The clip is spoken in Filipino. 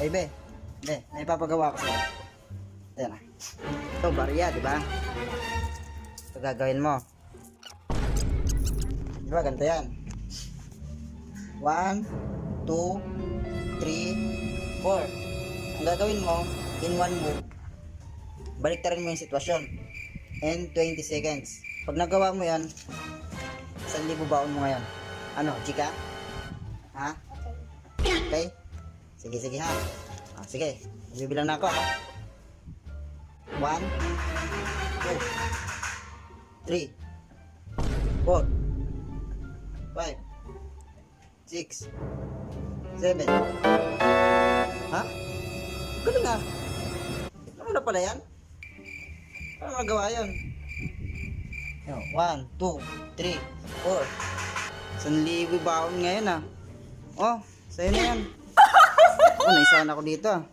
Ay, be. Be, may papagawa ko sa'yo. Ayan na. Ito, barya, di ba? Ito gagawin mo. Di ba, ganito yan. 1, 2, 3, 4. Ang gagawin mo, in one move, baliktarin mo yung sitwasyon. And 20 seconds. Pag nagawa mo yan, 1,000 baon mo ngayon. Ano, chika? Ha? Okay? Sige, sige ha. Ah, sige, bibilang na ako ha. 1, 2, 3, 4, 5, 6, 7. Ha? Galing ha. Ano na pala yan? Paano magawa yun? 1, 2, 3, 4. 1,000 baon ngayon ah. Oh, sa'yo na yan. Oh, naisahan ako dito ah.